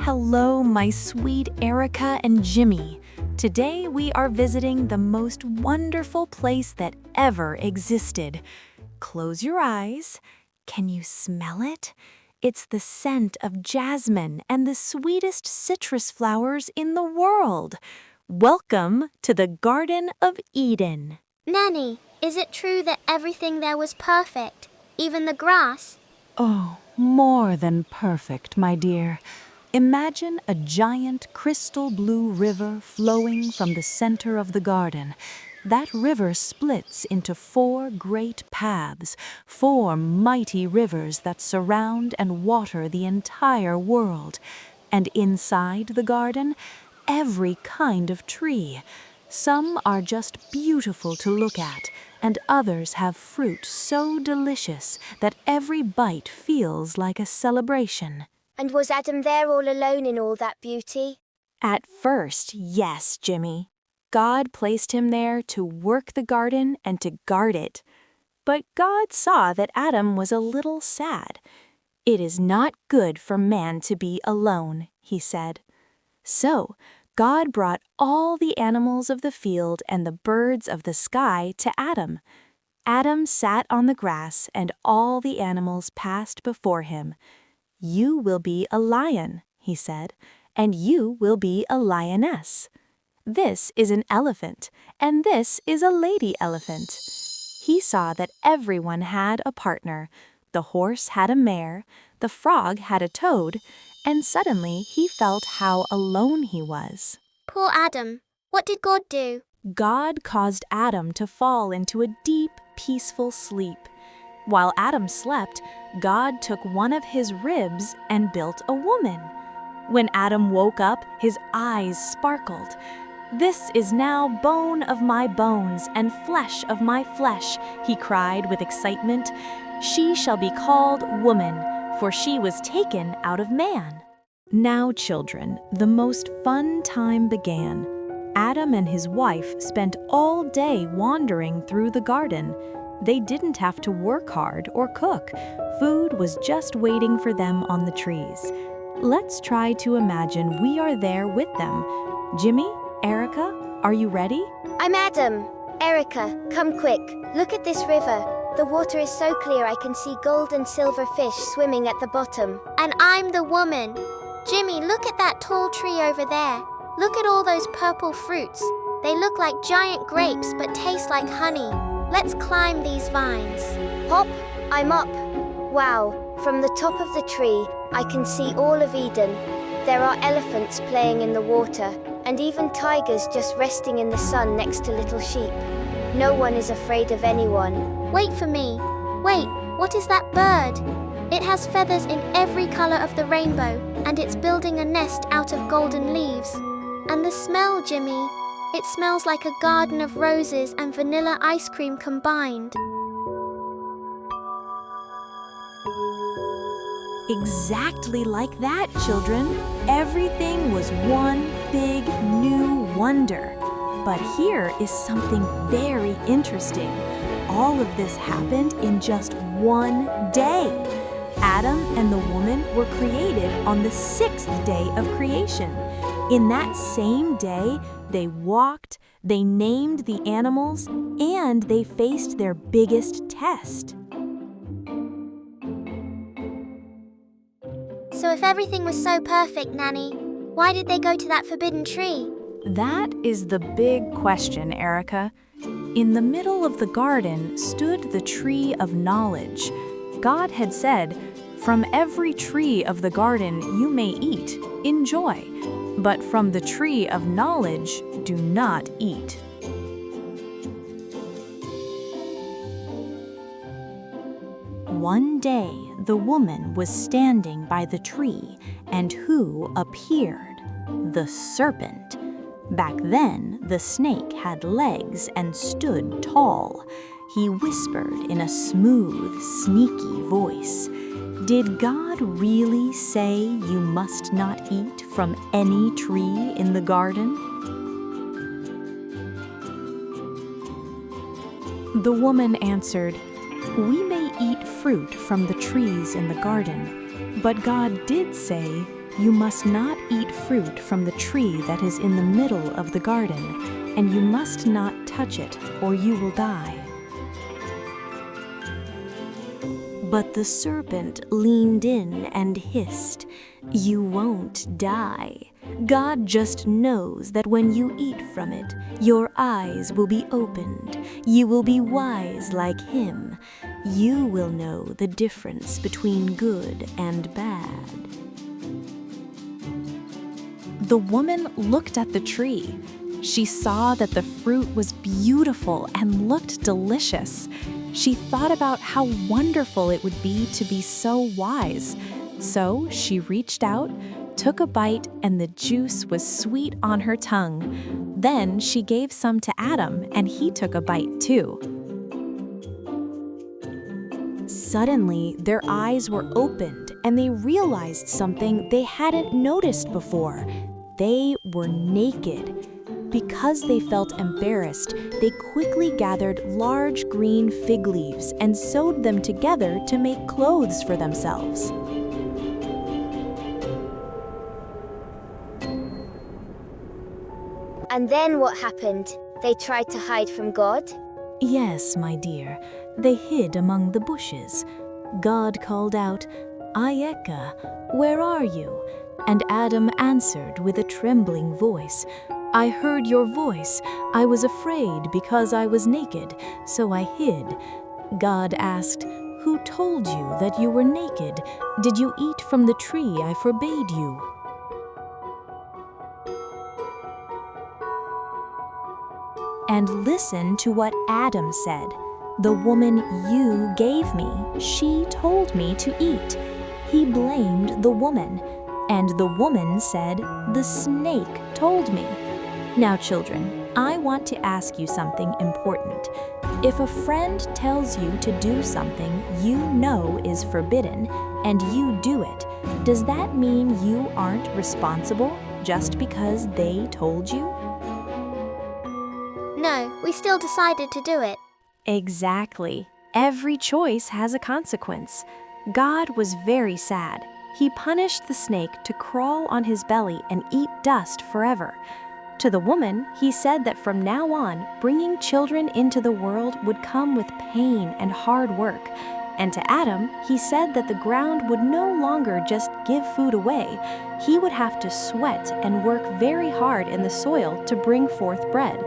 Hello, my sweet Erica and Jimmy. Today we are visiting the most wonderful place that ever existed. Close your eyes. Can you smell it? It's the scent of jasmine and the sweetest citrus flowers in the world. Welcome to the Garden of Eden. Nanny, is it true that everything there was perfect, even the grass? Oh, more than perfect, my dear. Imagine a giant crystal blue river flowing from the center of the garden. That river splits into 4 great paths, 4 mighty rivers that surround and water the entire world. And inside the garden, every kind of tree. Some are just beautiful to look at, and others have fruit so delicious that every bite feels like a celebration. And was Adam there all alone in all that beauty? At first, yes, Jimmy. God placed him there to work the garden and to guard it. But God saw that Adam was a little sad. "It is not good for man to be alone," he said. So, God brought all the animals of the field and the birds of the sky to Adam. Adam sat on the grass, and all the animals passed before him. "You will be a lion," he said, "and you will be a lioness. This is an elephant, and this is a lady elephant." He saw that everyone had a partner. The horse had a mare, the frog had a toad, and suddenly he felt how alone he was. Poor Adam. What did God do? God caused Adam to fall into a deep, peaceful sleep. While Adam slept, God took one of his ribs and built a woman. When Adam woke up, his eyes sparkled. "This is now bone of my bones and flesh of my flesh," he cried with excitement. "She shall be called woman, for she was taken out of man." Now, children, the most fun time began. Adam and his wife spent all day wandering through the garden. They didn't have to work hard or cook. Food was just waiting for them on the trees. Let's try to imagine we are there with them. Jimmy, Erica, are you ready? I'm Adam. Erica, come quick. Look at this river. The water is so clear I can see gold and silver fish swimming at the bottom. And I'm the woman. Jimmy, look at that tall tree over there. Look at all those purple fruits. They look like giant grapes but taste like honey. Let's climb these vines. Hop, I'm up. Wow, from the top of the tree, I can see all of Eden. There are elephants playing in the water, and even tigers just resting in the sun next to little sheep. No one is afraid of anyone. Wait for me. Wait, what is that bird? It has feathers in every color of the rainbow, and it's building a nest out of golden leaves. And the smell, Jimmy. It smells like a garden of roses and vanilla ice cream combined. Exactly like that, children. Everything was one big new wonder. But here is something very interesting. All of this happened in just one day. Adam and the woman were created on the 6th day of creation. In that same day, they walked, they named the animals, and they faced their biggest test. So if everything was so perfect, Nanny, why did they go to that forbidden tree? That is the big question, Erica. In the middle of the garden stood the tree of knowledge. God had said, "From every tree of the garden you may eat, enjoy, but from the tree of knowledge do not eat." One day, the woman was standing by the tree, and who appeared? The serpent. Back then, the snake had legs and stood tall. He whispered in a smooth, sneaky voice. Did God really say you must not eat from any tree in the garden? The woman answered, "We may eat fruit from the trees in the garden, but God did say, You must not eat fruit from the tree that is in the middle of the garden, and you must not touch it, or you will die." But the serpent leaned in and hissed, "You won't die. God just knows that when you eat from it, your eyes will be opened. You will be wise like Him. You will know the difference between good and bad." The woman looked at the tree. She saw that the fruit was beautiful and looked delicious. She thought about how wonderful it would be to be so wise. So she reached out, took a bite, and the juice was sweet on her tongue. Then she gave some to Adam, and he took a bite too. Suddenly, their eyes were opened, and they realized something they hadn't noticed before. They were naked. Because they felt embarrassed, they quickly gathered large green fig leaves and sewed them together to make clothes for themselves. And then what happened? They tried to hide from God? "Yes, my dear, they hid among the bushes. God called out, 'Ayeka, where are you?' And Adam answered with a trembling voice, 'I heard your voice. I was afraid because I was naked, so I hid.' God asked, 'Who told you that you were naked? Did you eat from the tree I forbade you?' And listen to what Adam said. 'The woman you gave me, she told me to eat.' He blamed the woman. And the woman said, 'The snake told me.' Now, children, I want to ask you something important. If a friend tells you to do something you know is forbidden, and you do it, does that mean you aren't responsible just because they told you? No, we still decided to do it. Exactly. Every choice has a consequence. God was very sad. He punished the snake to crawl on his belly and eat dust forever. To the woman, he said that from now on, bringing children into the world would come with pain and hard work. And to Adam, he said that the ground would no longer just give food away. He would have to sweat and work very hard in the soil to bring forth bread.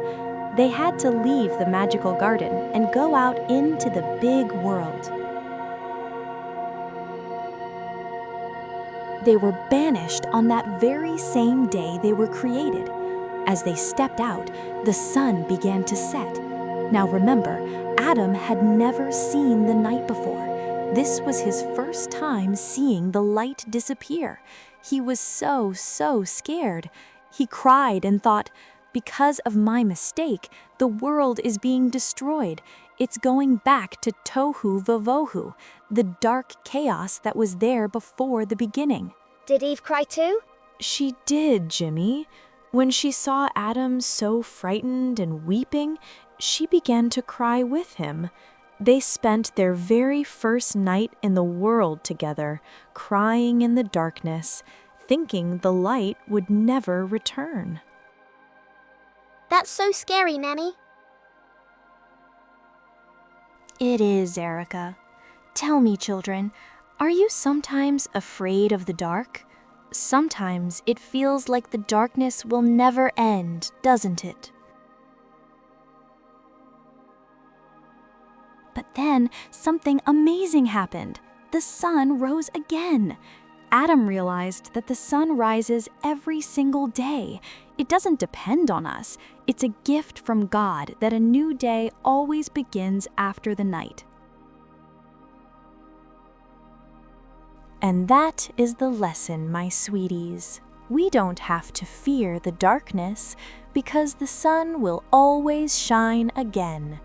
They had to leave the magical garden and go out into the big world. They were banished on that very same day they were created. As they stepped out, the sun began to set. Now remember, Adam had never seen the night before. This was his first time seeing the light disappear. He was so scared. He cried and thought, "Because of my mistake, the world is being destroyed. It's going back to tohu vavohu, the dark chaos that was there before the beginning." Did Eve cry too? She did, Jimmy. When she saw Adam so frightened and weeping, she began to cry with him. They spent their very first night in the world together, crying in the darkness, thinking the light would never return. That's so scary, Nanny. It is, Erica. Tell me, children, are you sometimes afraid of the dark? Sometimes it feels like the darkness will never end, doesn't it? But then something amazing happened. The sun rose again. Adam realized that the sun rises every single day. It doesn't depend on us. It's a gift from God that a new day always begins after the night. And that is the lesson, my sweeties. We don't have to fear the darkness because the sun will always shine again.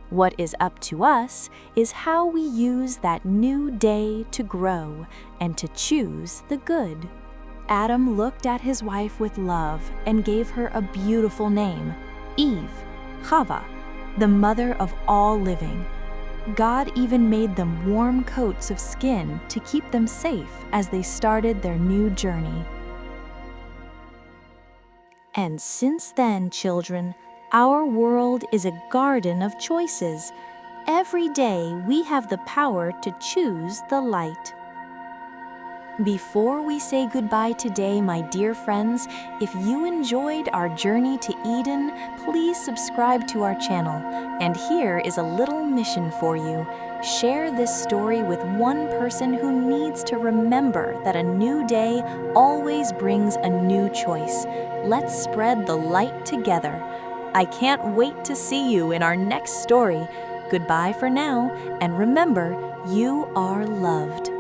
What is up to us is how we use that new day to grow and to choose the good. Adam looked at his wife with love and gave her a beautiful name, Eve, Chava, the mother of all living. God even made them warm coats of skin to keep them safe as they started their new journey. And since then, children, our world is a garden of choices. Every day we have the power to choose the light. Before we say goodbye today, my dear friends, if you enjoyed our journey to Eden, please subscribe to our channel. And here is a little mission for you. Share this story with one person who needs to remember that a new day always brings a new choice. Let's spread the light together. I can't wait to see you in our next story. Goodbye for now, and remember, you are loved.